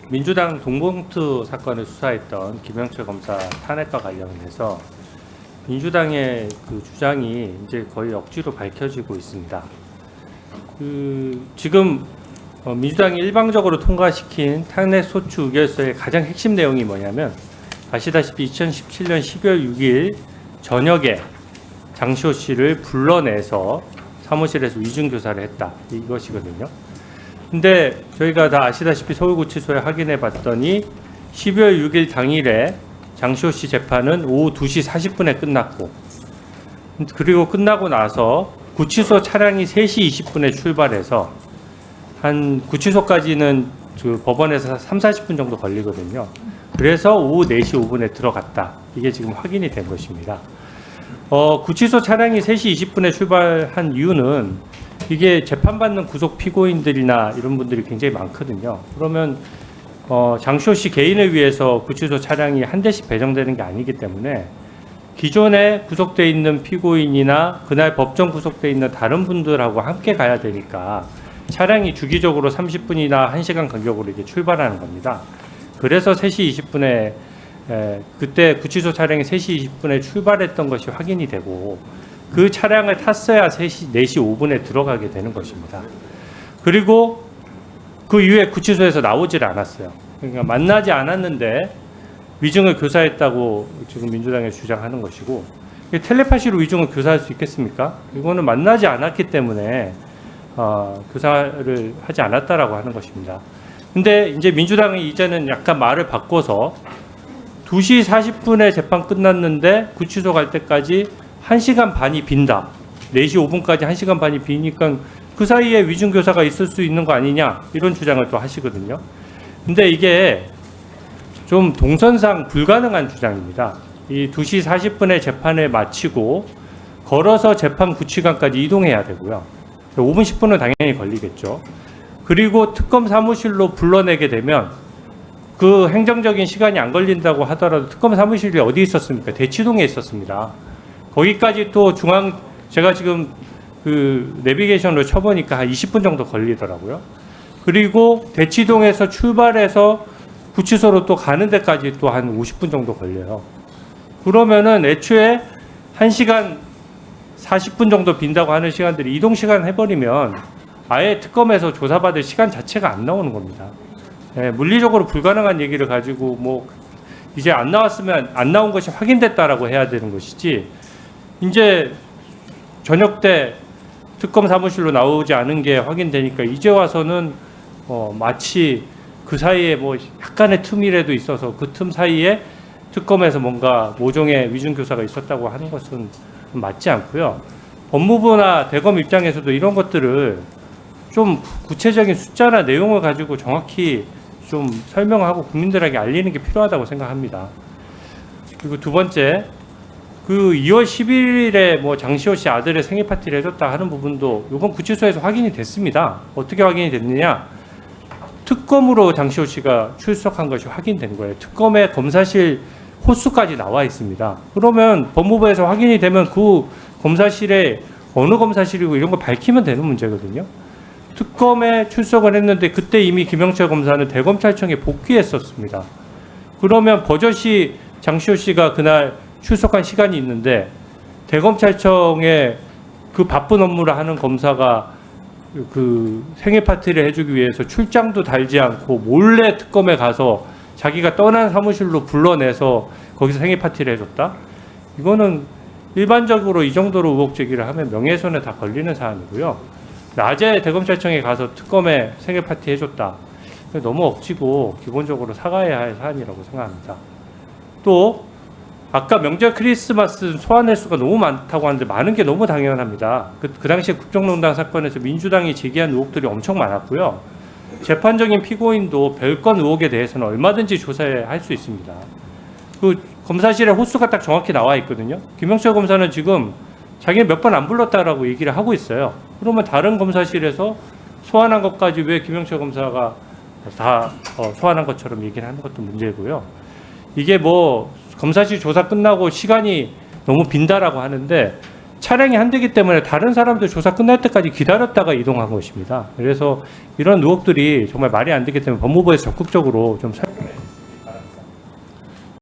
민주당 동봉투 사건을 수사했던 김영철 검사 탄핵과 관련해서 민주당의 그 주장이 이제 거의 억지로 밝혀지고 있습니다. 지금 민주당이 일방적으로 통과시킨 탄핵 소추 의결서의 가장 핵심 내용이 뭐냐면, 아시다시피 2017년 12월 6일 저녁에 장시호 씨를 불러내서 사무실에서 위중교사를 했다, 이것이거든요. 근데 저희가 다 아시다시피 서울구치소에 확인해 봤더니 12월 6일 당일에 장시호 씨 재판은 오후 2시 40분에 끝났고, 그리고 끝나고 나서 구치소 차량이 3시 20분에 출발해서 한 구치소까지는 그 법원에서 3, 40분 정도 걸리거든요. 그래서 오후 4시 5분에 들어갔다, 이게 지금 확인이 된 것입니다. 구치소 차량이 3시 20분에 출발한 이유는, 이게 재판받는 구속 피고인들이나 이런 분들이 굉장히 많거든요. 그러면 장시호 씨 개인을 위해서 구치소 차량이 한 대씩 배정되는 게 아니기 때문에 기존에 구속돼 있는 피고인이나 그날 법정 구속돼 있는 다른 분들하고 함께 가야 되니까 차량이 주기적으로 30분이나 1시간 간격으로 이렇게 출발하는 겁니다. 그래서 3시 20분에 그때 구치소 차량이 3시 20분에 출발했던 것이 확인이 되고, 그 차량을 탔어야 4시 5분에 들어가게 되는 것입니다. 그리고 그 이후에 구치소에서 나오질 않았어요. 그러니까 만나지 않았는데 위증을 교사했다고 지금 민주당이 주장하는 것이고, 텔레파시로 위증을 교사할 수 있겠습니까? 이거는 만나지 않았기 때문에 교사를 하지 않았다라고 하는 것입니다. 근데 이제 민주당이 이제는 약간 말을 바꿔서 2시 40분에 재판 끝났는데 구치소 갈 때까지 1시간 반이 빈다, 4시 5분까지 1시간 반이 비니까 그 사이에 위중교사가 있을 수 있는 거 아니냐, 이런 주장을 또 하시거든요. 근데 이게 좀 동선상 불가능한 주장입니다. 이 2시 40분에 재판을 마치고 걸어서 재판 구치관까지 이동해야 되고요. 5분 10분은 당연히 걸리겠죠. 그리고 특검 사무실로 불러내게 되면 그 행정적인 시간이 안 걸린다고 하더라도 특검 사무실이 어디 있었습니까? 대치동에 있었습니다. 거기까지 또 제가 지금 그 내비게이션으로 쳐보니까 한 20분 정도 걸리더라고요. 그리고 대치동에서 출발해서 구치소로 또 가는 데까지 또 한 50분 정도 걸려요. 그러면은 애초에 1시간 40분 정도 빈다고 하는 시간들이 이동 시간 해버리면 아예 특검에서 조사받을 시간 자체가 안 나오는 겁니다. 물리적으로 불가능한 얘기를 가지고 뭐 이제 안 나왔으면 안 나온 것이 확인됐다라고 해야 되는 것이지, 이제 저녁 때 특검 사무실로 나오지 않은 게 확인되니까 이제 와서는 마치 그 사이에 뭐 약간의 틈이라도 있어서 그 틈 사이에 특검에서 뭔가 모종의 위중교사가 있었다고 하는 것은 맞지 않고요. 법무부나 대검 입장에서도 이런 것들을 좀 구체적인 숫자나 내용을 가지고 정확히 좀 설명하고 국민들에게 알리는 게 필요하다고 생각합니다. 그리고 두 번째, 그 2월 11일에 뭐 장시호 씨 아들의 생일 파티를 해줬다 하는 부분도 이번 구치소에서 확인이 됐습니다. 어떻게 확인이 됐느냐? 특검으로 장시호 씨가 출석한 것이 확인된 거예요. 특검의 검사실 호수까지 나와 있습니다. 그러면 법무부에서 확인이 되면 그 검사실에 어느 검사실이고 이런 거 밝히면 되는 문제거든요. 특검에 출석을 했는데 그때 이미 김영철 검사는 대검찰청에 복귀했었습니다. 그러면 버젓이 장시호 씨가 그날 출석한 시간이 있는데 대검찰청에 그 바쁜 업무를 하는 검사가 그 생일 파티를 해주기 위해서 출장도 달지 않고 몰래 특검에 가서 자기가 떠난 사무실로 불러내서 거기서 생일 파티를 해줬다? 이거는 일반적으로 이 정도로 의혹 제기를 하면 명예훼손에 다 걸리는 사안이고요. 낮에 대검찰청에 가서 특검에 생일 파티 해줬다, 너무 억지고 기본적으로 사과해야 할 사안이라고 생각합니다. 또 아까 명절 크리스마스 소환 횟수가 너무 많다고 하는데 많은 게 너무 당연합니다. 그 당시에 국정농단 사건에서 민주당이 제기한 의혹들이 엄청 많았고요. 재판적인 피고인도 별건 의혹에 대해서는 얼마든지 조사할 수 있습니다. 그 검사실에 호수가 딱 정확히 나와 있거든요. 김영철 검사는 지금 자기는 몇 번 안 불렀다라고 얘기를 하고 있어요. 그러면 다른 검사실에서 소환한 것까지 왜 김영철 검사가 다 소환한 것처럼 얘기를 하는 것도 문제고요. 이게 뭐 검사실 조사 끝나고 시간이 너무 빈다라고 하는데 차량이 한 대기 때문에 다른 사람들 조사 끝날 때까지 기다렸다가 이동한 것입니다. 그래서 이런 의혹들이 정말 말이 안 되기 때문에 법무부에서 적극적으로 좀